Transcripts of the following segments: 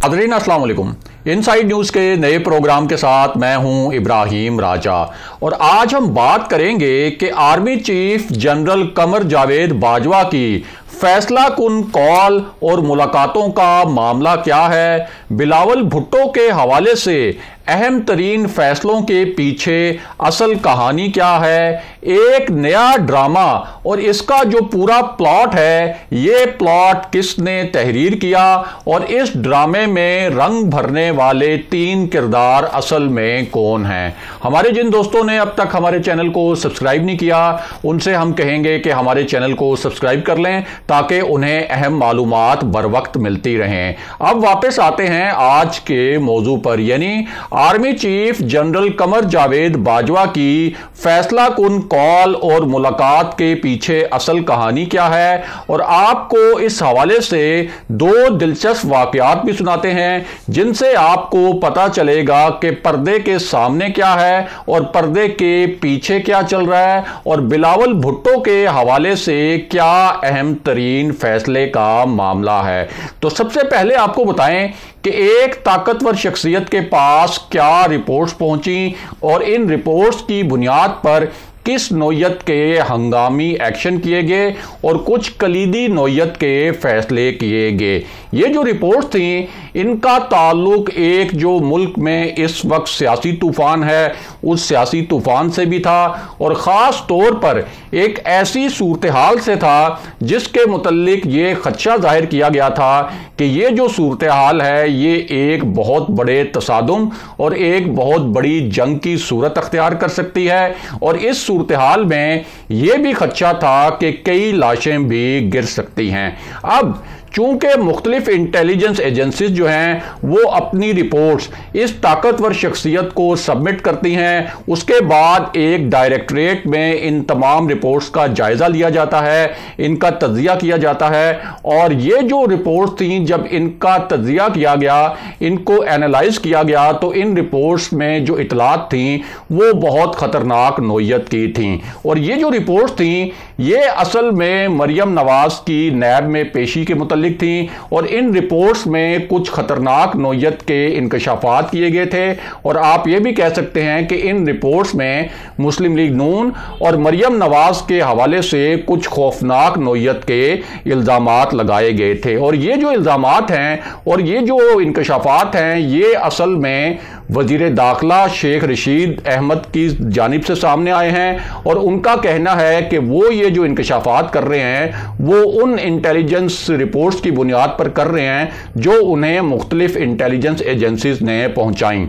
नाज़रीन अस्सलाम वालेकुम। इनसाइड न्यूज़ के नए प्रोग्राम के साथ मैं हूं इब्राहिम राजा और आज हम बात करेंगे कि army chief general Qamar Javed Bajwa की फैसला कुन कॉल और मुलाकातों का मामला क्या है, बिलावल भुट्टो के हवाले से अहम तरीन फैसलों के पीछे असल कहानी क्या है, एक नया ड्रामा और इसका जो पूरा प्लॉट है, ये प्लॉट किसने तहरीर किया और इस ड्रामे में रंग भरने वाले 3 किरदार असल में कौन हैं। हमारे जिन दोस्तों ने अब तक हमारे चैनल को सब्सक्राइब नहीं किया, उनसे हम कहेंगे कि हमारे चैनल को सब्सक्राइब कर लें ताकि उन्हें अहम मालूमात बर वक्त मिलती रहें। अब वापस आते हैं आज के मौजू पर, यानी army chief general Qamar Javed Bajwa की फैसला कुन कॉल और मुलाकात के पीछे असल कहानी क्या है, और आपको इस हवाले से 2 दिलचस्प वाकयात भी सुनाते हैं जिनसे आपको पता चलेगा कि पर्दे के सामने क्या है और पर्दे के पीछे क्या चल रहा है और बिलावल भुट्टो के हवाले से क्या अहम तरीन फैसले का मामला है। तो सबसे पहले आपको बताएं कि एक ताकतवर शख्सियत के पास क्या रिपोर्ट्स पहुंची और इन रिपोर्ट्स की बुनियाद पर किस नौयत के हंगामी एक्शन किए गए और कुछ कलीदी नौयत के फैसले किए गए। ये जो रिपोर्ट्स थी, इनका ताल्लुक एक जो मुल्क में इस वक्त सियासी तूफान है, उस सियासी तूफान से भी था और ख़ास तौर पर एक ऐसी सूरत हाल से था जिसके मुतल्लिक ये खदशा जाहिर किया गया था कि ये जो सूरत हाल है, ये एक बहुत बड़े तसादुम और एक बहुत बड़ी जंग की सूरत अख्तियार कर सकती है। और इस सूरत हाल में यह भी खदशा था कि कई लाशें भी गिर सकती हैं। अब चूंकि मुख्तलिफ इंटेलिजेंस एजेंसीज जो हैं वो अपनी रिपोर्ट्स इस ताकतवर शख्सियत को सबमिट करती हैं, उसके बाद एक डायरेक्टरेट में इन तमाम रिपोर्ट्स का जायज़ा लिया जाता है, इनका तज्जिया किया जाता है। और ये जो रिपोर्ट्स थी, जब इनका तज्जिया किया गया, इनको एनालाइज किया गया, तो इन रिपोर्ट्स में जो इतलात थी वो बहुत ख़तरनाक नौयत की थी। और ये जो रिपोर्ट्स थी, ये असल में मरियम नवाज की नैब में पेशी के मुतल्लिक थी और इन रिपोर्ट्स में कुछ खतरनाक नौयत के इंकशाफात किए गए थे। और आप ये भी कह सकते हैं कि इन रिपोर्ट्स में मुस्लिम लीग नून और मरियम नवाज के हवाले से कुछ खौफनाक नौयत के इल्ज़ामात लगाए गए थे। और ये जो इल्ज़ामात हैं और ये जो इंकशाफात हैं, ये असल में वजीर दाखिला शेख रशीद अहमद की जानिब से सामने आए हैं और उनका कहना है कि वो ये जो इंकशाफात कर रहे हैं वो उन इंटेलिजेंस रिपोर्ट्स की बुनियाद पर कर रहे हैं जो उन्हें मुख्तलिफ इंटेलिजेंस एजेंसीज ने पहुंचाई।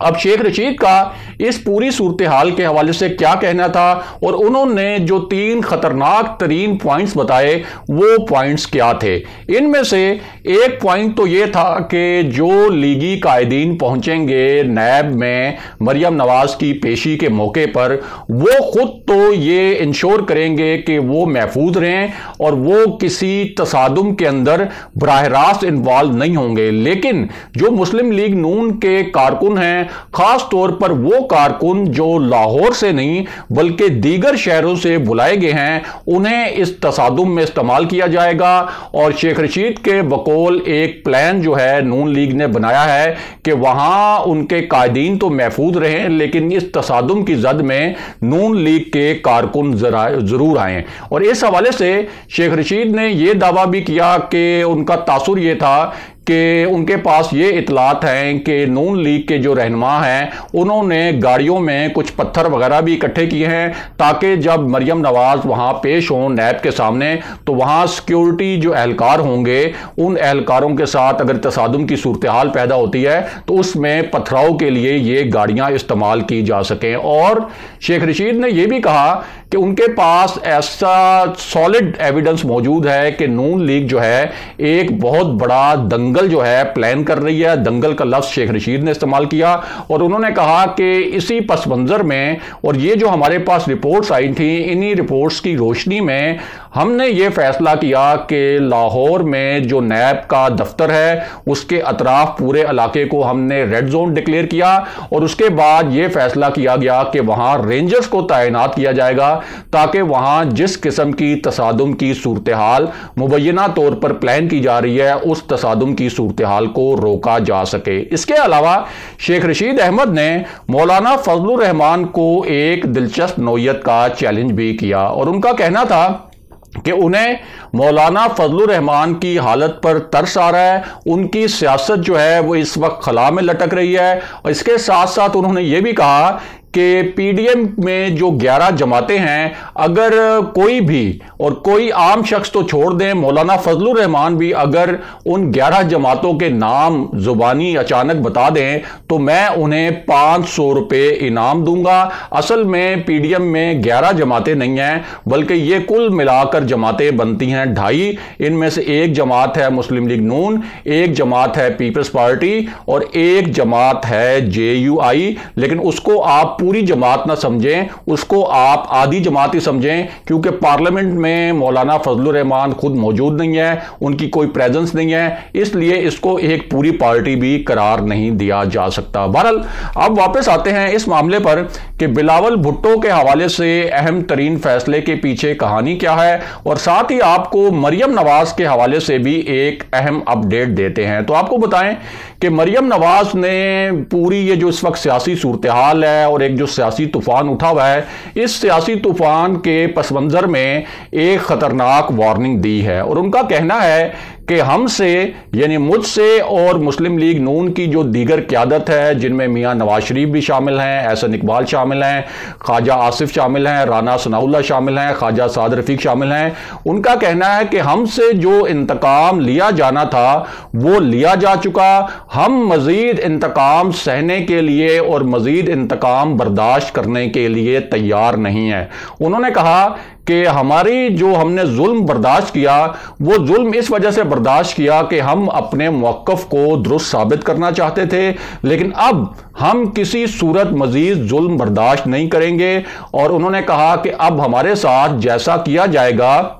अब शेख रशीद का इस पूरी सूरत हाल के हवाले से क्या कहना था और उन्होंने जो 3 खतरनाक तरीन पॉइंट्स बताए, वो पॉइंट्स क्या थे। इनमें से एक पॉइंट तो ये था कि जो लीगी कायदीन पहुंचेंगे नैब में मरियम नवाज की पेशी के मौके पर, वो खुद तो ये इंश्योर करेंगे कि वो महफूज रहें और वो किसी तसादुम के अंदर बराह रास्त इन्वॉल्व नहीं होंगे। लेकिन जो मुस्लिम लीग नून के कारकुन हैं, खास तौर पर वो कारकुन जो लाहौर से नहीं बल्कि दीगर शहरों से बुलाए गए हैं, उन्हें इस तसादुम में इस्तेमाल किया जाएगा। और शेख रशीद के बकौल एक प्लान जो है नून लीग ने बनाया है कि वहां उनके कायदीन तो महफूज रहें, लेकिन इस तसादुम की जद में नून लीग के कारकुन जरूर आए। और इस हवाले से शेख रशीद ने यह दावा भी किया कि उनका तासुर यह था कि उनके पास ये इतलात हैं कि नून लीग के जो रहनुमा हैं उन्होंने गाड़ियों में कुछ पत्थर वगैरह भी इकट्ठे किए हैं ताकि जब मरियम नवाज वहाँ पेश हों नैब के सामने, तो वहाँ सिक्योरिटी जो एहलकार होंगे, उन एहलकारों के साथ अगर तसादुम की सूरत हाल पैदा होती है तो उसमें पथराव के लिए ये गाड़ियाँ इस्तेमाल की जा सकें। और शेख रशीद ने यह भी कहा कि उनके पास ऐसा सॉलिड एविडेंस मौजूद है कि नून लीग जो है एक बहुत बड़ा दंगल जो है प्लान कर रही है। दंगल का लफ्ज़ शेख रशीद ने इस्तेमाल किया और उन्होंने कहा कि इसी पस मंज़र में और ये जो हमारे पास रिपोर्ट्स आई थी, इन्हीं रिपोर्ट्स की रोशनी में हमने ये फैसला किया कि लाहौर में जो नैब का दफ्तर है उसके अतराफ पूरे इलाके को हमने रेड जोन डिक्लेयर किया और उसके बाद ये फैसला किया गया कि वहां रेंजर्स को तैनात किया जाएगा ताकि वहां जिस किस्म की तसादुम की सूरत हाल मुबैना तौर पर प्लान की जा रही है उस तसादुम की सूरत हाल को रोका जा सके। इसके अलावा शेख रशीद अहमद ने मौलाना फजलुर रहमान को एक दिलचस्प नौयत का चैलेंज भी किया और उनका कहना था कि उन्हें मौलाना फजलुर रहमान की हालत पर तरस आ रहा है, उनकी सियासत जो है वो इस वक्त खला में लटक रही है। और इसके साथ साथ उन्होंने ये भी कहा कि पीडीएम में जो 11 जमातें हैं, अगर कोई भी और कोई आम शख्स तो छोड़ दें, मौलाना फजलुर रहमान भी अगर उन 11 जमातों के नाम जुबानी अचानक बता दें तो मैं उन्हें 500 रुपये इनाम दूंगा। असल में पीडीएम में 11 जमातें नहीं हैं बल्कि ये कुल मिलाकर जमातें बनती हैं 2.5। इनमें से एक जमात है मुस्लिम लीग नून, एक जमात है पीपल्स पार्टी और एक जमात है JUI। लेकिन उसको आप पूरी जमात ना समझें, उसको आप आधी जमात ही समझें, क्योंकि पार्लियामेंट में मौलाना फजलुर रहमान खुद मौजूद नहीं है, उनकी कोई प्रेजेंस नहीं है, इसलिए इसको एक पूरी पार्टी भी करार नहीं दिया जा सकता। बहरहाल अब वापस आते हैं इस मामले पर कि बिलावल भुट्टो के हवाले से अहम तरीन फैसले के पीछे कहानी क्या है और साथ ही आपको मरियम नवाज के हवाले से भी एक अहम अपडेट देते हैं। तो आपको बताएं कि मरियम नवाज ने पूरी ये जो इस वक्त सियासी सूरत हाल है और एक जो सियासी तूफान उठा हुआ है, इस सियासी तूफान के पस मंजर में एक खतरनाक वार्निंग दी है और उनका कहना है कि हमसे यानी मुझसे और मुस्लिम लीग नून की जो दीगर क़यादत है, जिनमें मियां नवाज शरीफ भी शामिल हैं, एहसन इकबाल शामिल हैं, ख्वाजा आसिफ शामिल हैं, राना सनाउल्लाह शामिल हैं, ख्वाजा साद रफीक शामिल हैं, उनका कहना है कि हमसे जो इंतकाम लिया जाना था वो लिया जा चुका। हम मजीद इंतकाम सहने के लिए और मजीद इंतकाम बर्दाश्त करने के लिए तैयार नहीं है। उन्होंने कहा कि हमारी जो हमने जुल्म बर्दाश्त किया वो जुल्म इस वजह से बर्दाश्त किया कि हम अपने मौक़िफ़ को दुरुस्त साबित करना चाहते थे, लेकिन अब हम किसी सूरत मजीद जुल्म बर्दाश्त नहीं करेंगे। और उन्होंने कहा कि अब हमारे साथ जैसा किया जाएगा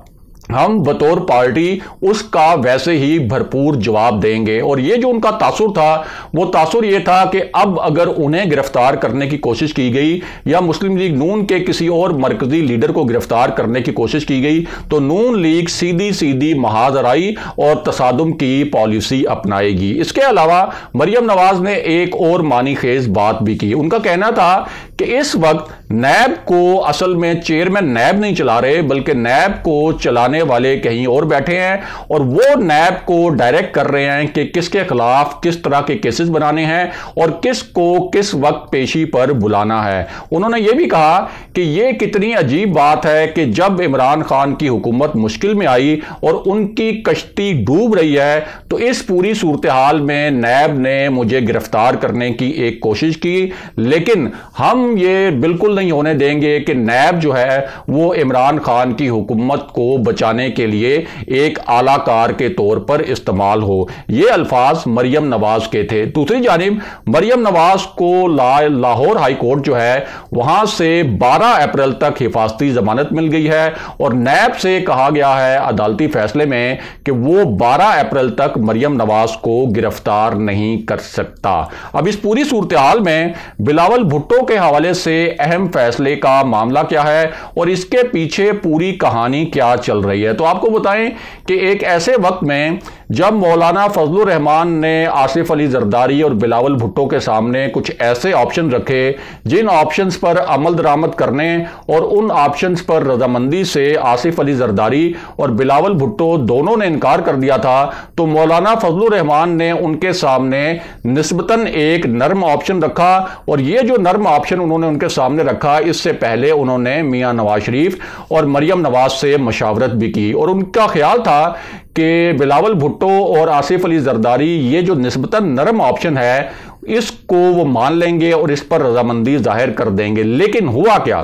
हम बतौर पार्टी उसका वैसे ही भरपूर जवाब देंगे। और ये जो उनका तासुर था वो तासुर ये था कि अब अगर उन्हें गिरफ्तार करने की कोशिश की गई या मुस्लिम लीग नून के किसी और मरकजी लीडर को गिरफ्तार करने की कोशिश की गई तो नून लीग सीधी सीधी महाजराई और तसादुम की पॉलिसी अपनाएगी। इसके अलावा मरियम नवाज ने एक और मानी खेज बात भी की। उनका कहना था कि इस वक्त नैब को असल में चेयरमैन नैब नहीं चला रहे बल्कि नैब को चलाने वाले कहीं और बैठे हैं और वो नैब को डायरेक्ट कर रहे हैं कि किसके खिलाफ किस तरह के केसेस बनाने हैं और किसको किस वक्त पेशी पर बुलाना है। उन्होंने ये भी कहा कि ये कितनी अजीब बात है कि जब इमरान खान की हुकूमत मुश्किल में आई और उनकी कश्ती डूब रही है तो इस पूरी सूरत हाल में नैब ने मुझे गिरफ्तार करने की एक कोशिश की, लेकिन हम ये बिल्कुल नहीं होने देंगे कि नैब जो है वो इमरान खान की हुकूमत को बचाने के लिए एक आलाकार के तौर पर इस्तेमाल हो। ये अल्फाज मरियम नवाज के थे। दूसरी जानिब मरियम नवाज को लाहौर हाई कोर्ट जो है वहां से 12 अप्रैल तक हिफाजती जमानत मिल गई है और नैब से कहा गया है अदालती फैसले में कि वो 12 अप्रैल तक मरियम नवाज को गिरफ्तार नहीं कर सकता। अब इस पूरी सूरत हाल में बिलावल भुट्टो के हवाले से अहम फैसले का मामला क्या है और इसके पीछे पूरी कहानी क्या चल रही है। तो आपको बताएं कि एक ऐसे वक्त में जब मौलाना फजलुर रहमान ने आसिफ अली जरदारी और बिलावल भुट्टो के सामने कुछ ऐसे ऑप्शन रखे जिन ऑप्शंस पर अमल दरामद करने और उन ऑप्शंस पर रजामंदी से आसिफ अली जरदारी और बिलावल भुट्टो दोनों ने इनकार कर दिया था, तो मौलाना फजलुर रहमान ने उनके सामने निस्बतन एक नर्म ऑप्शन रखा। और ये जो नर्म ऑप्शन उन्होंने उनके सामने रखा, इससे पहले उन्होंने मियां नवाज शरीफ और मरियम नवाज से मशावरत भी की और उनका ख्याल था कि बिलावल भुट्टो और आसिफ अली जरदारी ये जो निस्बतन नरम ऑप्शन है इसको वो मान लेंगे और इस पर रजामंदी जाहिर कर देंगे। लेकिन हुआ क्या,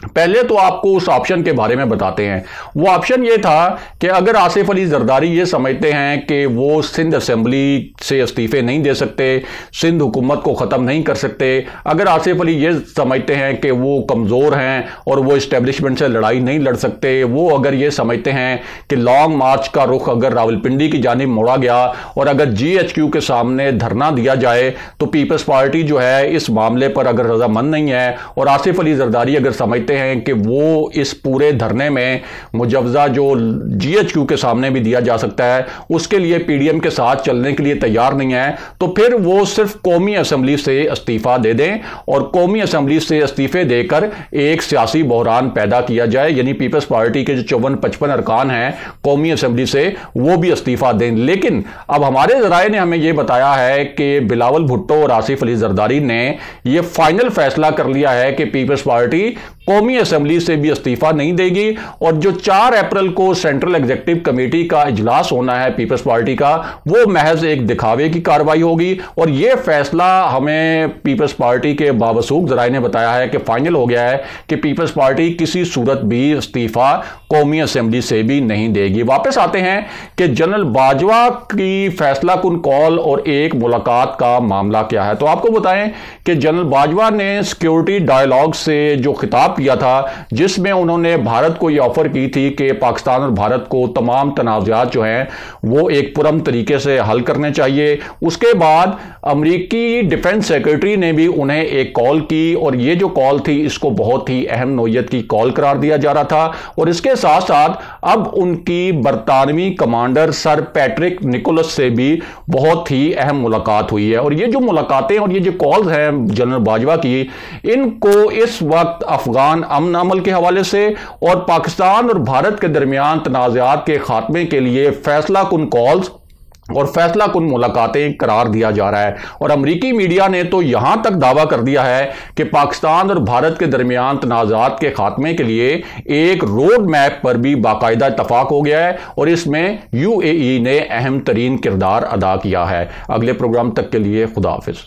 पहले तो आपको उस ऑप्शन के बारे में बताते हैं। वो ऑप्शन ये था कि अगर आसिफ अली जरदारी ये समझते हैं कि वो सिंध असेंबली से इस्तीफे नहीं दे सकते, सिंध हुकूमत को ख़त्म नहीं कर सकते, अगर आसिफ अली ये समझते हैं कि वो कमज़ोर हैं और वो इस्टेब्लिशमेंट से लड़ाई नहीं लड़ सकते, वो अगर ये समझते हैं कि लॉन्ग मार्च का रुख अगर रावलपिंडी की जानिब मोड़ा गया और अगर GHQ के सामने धरना दिया जाए तो पीपल्स पार्टी जो है इस मामले पर अगर रजामंद नहीं है, और आसिफ अली जरदारी अगर समझते हैं कि वो इस पूरे धरने में मुजवजा जो GHQ के सामने भी दिया जा सकता है उसके लिए PDM के साथ चलने के लिए तैयार नहीं है, तो फिर वो सिर्फ कौमी असेंबली से इस्तीफा दे दें और कौमी असेंबली से इस्तीफे देकर एक सियासी बहरान पैदा किया जाए, यानी पीपल्स पार्टी के जो 54-55 अरकान हैं कौमी असेंबली से वो भी इस्तीफा दें। लेकिन अब हमारे जराए ने हमें यह बताया है कि बिलावल भुट्टो और आसिफ अली जरदारी ने यह फाइनल फैसला कर लिया है कि पीपल्स पार्टी कौमी असेंबली से भी इस्तीफा नहीं देगी, और जो 4 अप्रैल को सेंट्रल एग्जीक्यूटिव कमेटी का इजलास होना है पीपल्स पार्टी का, वो महज एक दिखावे की कार्रवाई होगी। और यह फैसला हमें पीपल्स पार्टी के बावसूख जराए ने बताया है कि फाइनल हो गया है कि पीपल्स पार्टी किसी सूरत भी इस्तीफा कौमी असेंबली से भी नहीं देगी। वापस आते हैं कि जनरल बाजवा की फैसला कुन कॉल और एक मुलाकात का मामला क्या है। तो आपको बताएं कि जनरल बाजवा ने सिक्योरिटी डायलॉग से जो खिताब किया था, जिसमें उन्होंने भारत को यह ऑफर की थी कि पाकिस्तान और भारत को तमाम तनाज़ात जो हैं वो एक पुरअमन तरीके से हल करने चाहिए। उसके बाद अमेरिकी डिफेंस सेक्रेटरी ने भी उन्हें एक कॉल की, और ये जो कॉल थी इसको बहुत ही अहम नौयत की कॉल करार दिया जा रहा था। और इसके साथ साथ अब उनकी बरतानवी कमांडर सर पैट्रिक निकोलस से भी बहुत ही अहम मुलाकात हुई है। और ये जो मुलाकातें और ये जो कॉल्स हैं जनरल बाजवा की, इनको इस वक्त अफगान अमन अमल के हवाले से और पाकिस्तान और भारत के दरमियान तनाज़ात के खात्मे के लिए फैसला कुन कॉल्स और फैसला कुन मुलाकातें करार दिया जा रहा है। और अमरीकी मीडिया ने तो यहां तक दावा कर दिया है कि पाकिस्तान और भारत के दरमियान तनाज़ात के खात्मे के लिए एक रोड मैप पर भी बाकायदा इत्तफाक हो गया है, और इसमें UAE ने अहम तरीन किरदार अदा किया है। अगले प्रोग्राम तक के लिए खुदा हाफिज।